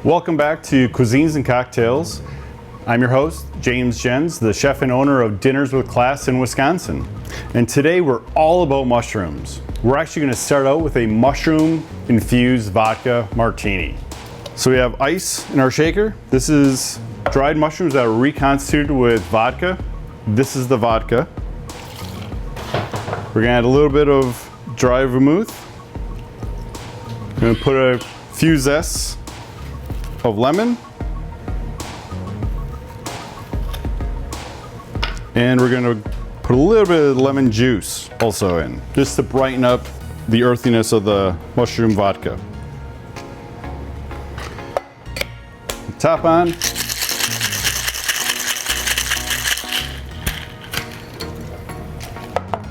Welcome back to Cuisines and Cocktails. I'm your host, James Jens, the chef and owner of Dinners with Class in Wisconsin. And today we're all about mushrooms. We're actually going to start out with a mushroom-infused vodka martini. So we have ice in our shaker. This is dried mushrooms that are reconstituted with vodka. This is the vodka. We're going to add a little bit of dry vermouth. We're going to put a few zests of lemon. And we're going to put a little bit of lemon juice also in, just to brighten up the earthiness of the mushroom vodka. Top on.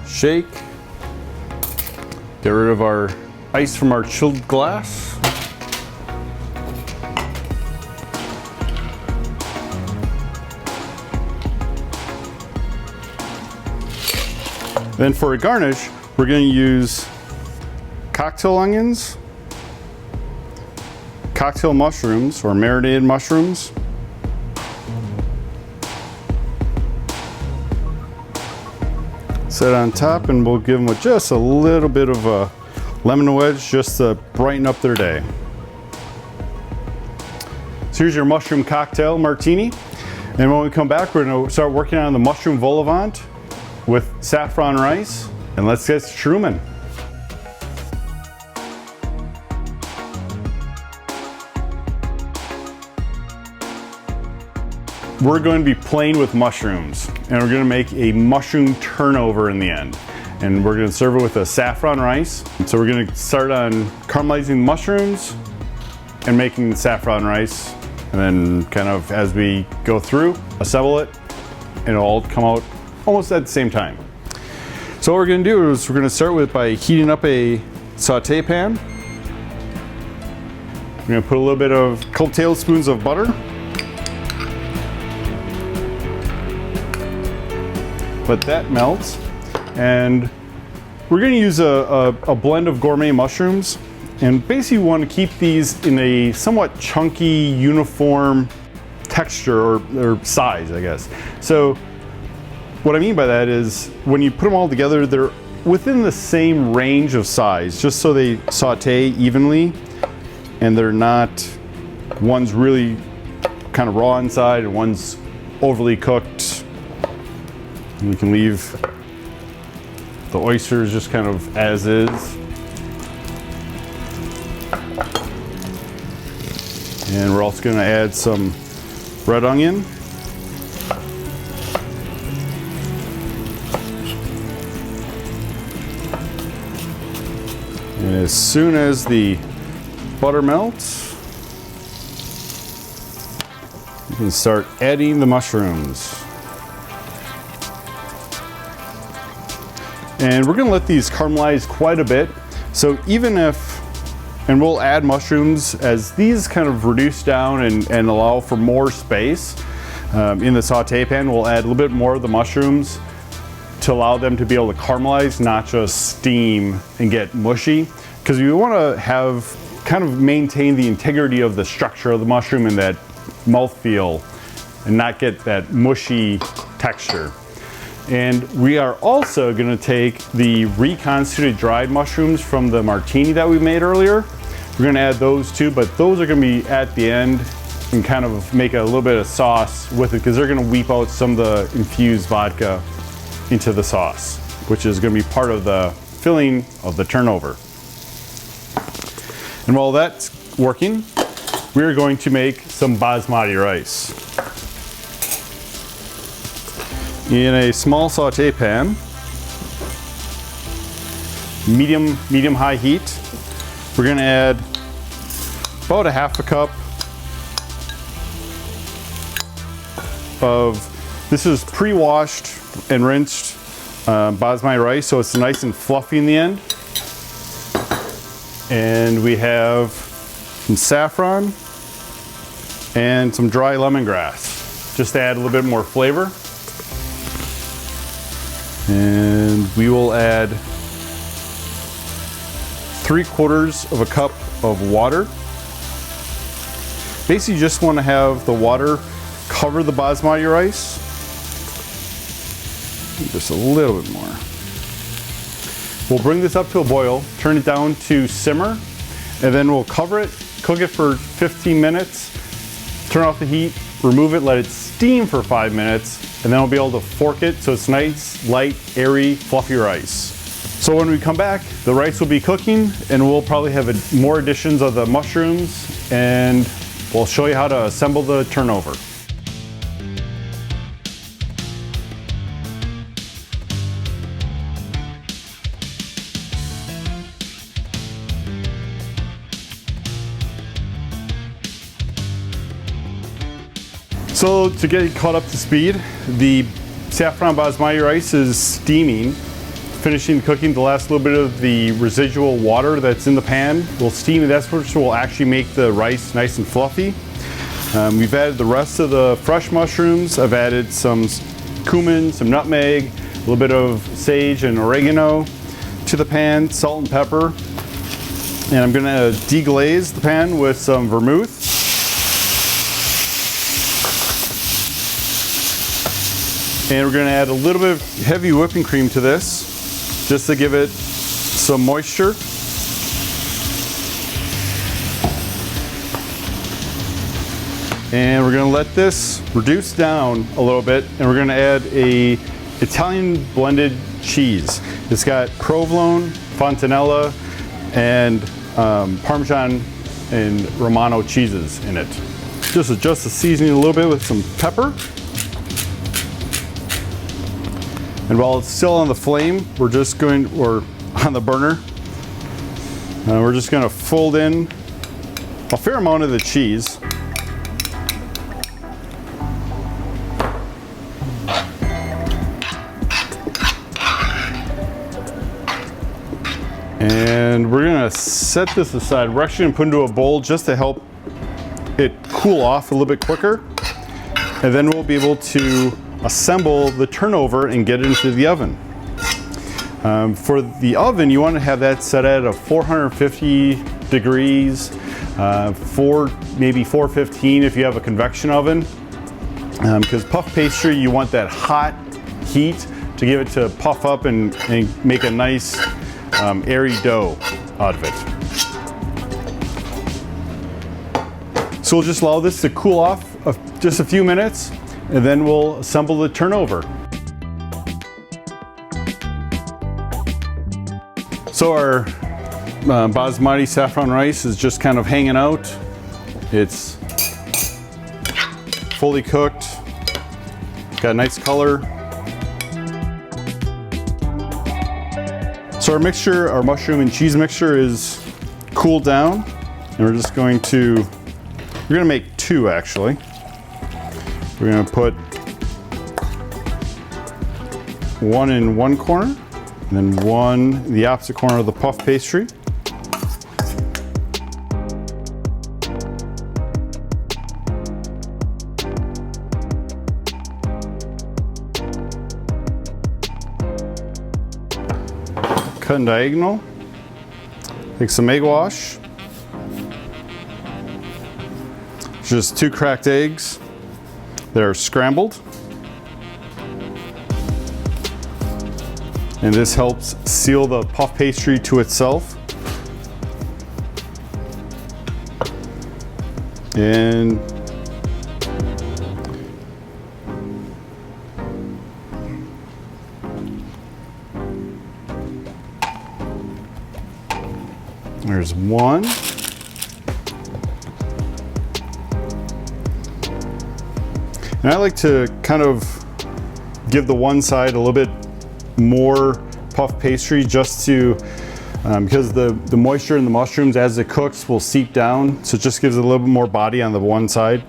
Shake. Get rid of our ice from our chilled glass. Then for a garnish, we're going to use cocktail onions, cocktail mushrooms or marinated mushrooms, set on top, and we'll give them just a little bit of a lemon wedge just to brighten up their day. So here's your mushroom cocktail martini. And when we come back, we're going to start working on the mushroom vol au vent with saffron rice, and let's get shrooming. We're going to be playing with mushrooms, and we're going to make a mushroom turnover in the end. And we're going to serve it with a saffron rice. So we're going to start on caramelizing mushrooms and making the saffron rice, and then kind of as we go through, assemble it, and it'll all come out almost at the same time. So what we're going to do is we're going to start by heating up a saute pan. We're going to put a little bit of a couple tablespoons of butter. Let that melt. And we're going to use a blend of gourmet mushrooms. And basically we want to keep these in a somewhat chunky, uniform texture or size, I guess. So what I mean by that is when you put them all together, they're within the same range of size, just so they saute evenly and they're not, one's really kind of raw inside and one's overly cooked. And you can leave the oysters just kind of as is. And we're also going to add some red onion. And as soon as the butter melts, you can start adding the mushrooms. And we're going to let these caramelize quite a bit. So even if, and we'll add mushrooms as these kind of reduce down and allow for more space in the saute pan, we'll add a little bit more of the mushrooms to allow them to be able to caramelize, not just steam and get mushy. Because we want to have kind of maintain the integrity of the structure of the mushroom and that mouthfeel and not get that mushy texture. And we are also going to take the reconstituted dried mushrooms from the martini that we made earlier. We're going to add those too, but those are going to be at the end and kind of make a little bit of sauce with it because they're going to weep out some of the infused vodka into the sauce, which is going to be part of the filling of the turnover. And while that's working, we're going to make some basmati rice. In a small saute pan, medium-high heat, we're going to add about a half a cup of, this is pre-washed and rinsed basmati rice, so it's nice and fluffy in the end. And we have some saffron and some dry lemongrass, just to add a little bit more flavor. And we will add 3/4 of a cup of water. basically you just want to have the water cover the basmati rice. Just a little bit more. We'll bring this up to a boil, turn it down to simmer, and then we'll cover it, cook it for 15 minutes, turn off the heat, remove it, let it steam for 5 minutes, and then we'll be able to fork it so it's nice, light, airy, fluffy rice. So when we come back, the rice will be cooking, and we'll probably have more additions of the mushrooms, and we'll show you how to assemble the turnover. So to get caught up to speed, the saffron basmati rice is steaming, finishing cooking the last little bit of the residual water that's in the pan. We'll steam it, that's what will actually make the rice nice and fluffy. We've added the rest of the fresh mushrooms. I've added some cumin, some nutmeg, a little bit of sage and oregano to the pan, salt and pepper. And I'm gonna deglaze the pan with some vermouth. And we're going to add a little bit of heavy whipping cream to this, just to give it some moisture. And we're going to let this reduce down a little bit, and we're going to add a Italian blended cheese. It's got provolone, fontanella, and Parmesan and Romano cheeses in it. Just adjust the seasoning a little bit with some pepper. And while it's still on the flame, we're just going, or on the burner, we're just going to fold in a fair amount of the cheese. And we're going to set this aside. We're actually going to put it into a bowl just to help it cool off a little bit quicker. And then we'll be able to assemble the turnover and get it into the oven. For the oven, you want to have that set at a 450 degrees, maybe 415 if you have a convection oven. Because puff pastry, you want that hot heat to give it to puff up and make a nice airy dough out of it. So we'll just allow this to cool off just a few minutes, and then we'll assemble the turnover. So our basmati saffron rice is just kind of hanging out. It's fully cooked, got a nice color. So our mixture, our mushroom and cheese mixture is cooled down, and we're just going to, we're going to make two actually. We're going to put one in one corner, and then one in the opposite corner of the puff pastry. Cut in diagonal. Take some egg wash. Just 2 cracked eggs. They're scrambled. And this helps seal the puff pastry to itself. And there's one. And I like to kind of give the one side a little bit more puff pastry just to, because the moisture in the mushrooms as it cooks will seep down, so it just gives it a little bit more body on the one side.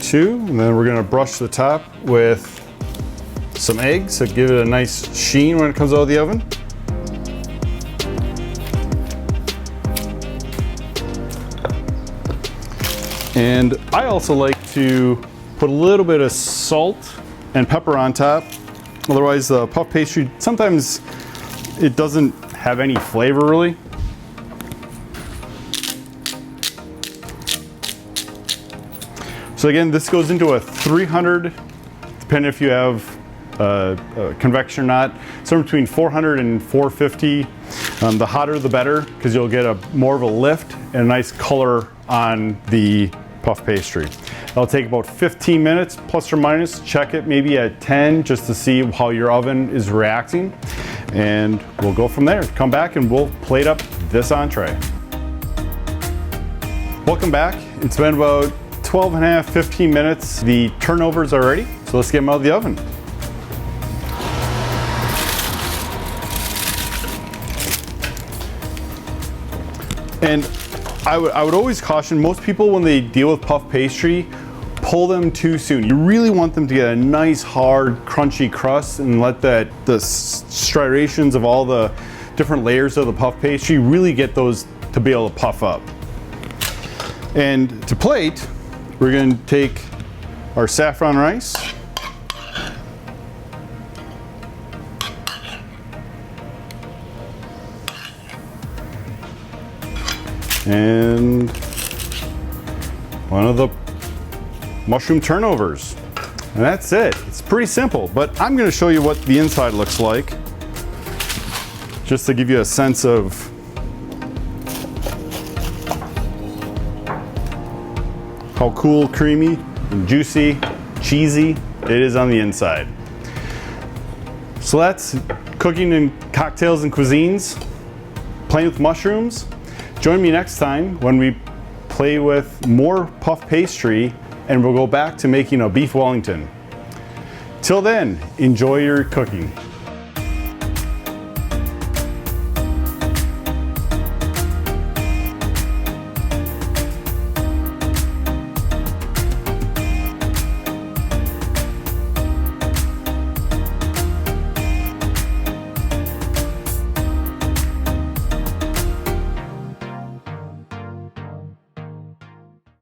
2, and then we're going to brush the top with some eggs to give it a nice sheen when it comes out of the oven. And I also like to put a little bit of salt and pepper on top. Otherwise the puff pastry, sometimes it doesn't have any flavor really. So again, this goes into a 300, depending if you have convection or not, somewhere between 400 and 450. The hotter the better, because you'll get more of a lift and a nice color on the puff pastry. It'll take about 15 minutes plus or minus. Check it maybe at 10 just to see how your oven is reacting, and we'll go from there. Come back and we'll plate up this entree. Welcome back. It's been about 12 and a half, 15 minutes. The turnovers are ready, so let's get them out of the oven. And I would always caution most people when they deal with puff pastry, pull them too soon. You really want them to get a nice, hard, crunchy crust and let the striations of all the different layers of the puff pastry really get those to be able to puff up. And to plate, we're going to take our saffron rice. And one of the mushroom turnovers. And that's it. It's pretty simple, but I'm going to show you what the inside looks like, just to give you a sense of how cool, creamy, and juicy, cheesy it is on the inside. So that's cooking in cocktails and cuisines, playing with mushrooms. Join me next time when we play with more puff pastry, and we'll go back to making a beef Wellington. Till then, enjoy your cooking.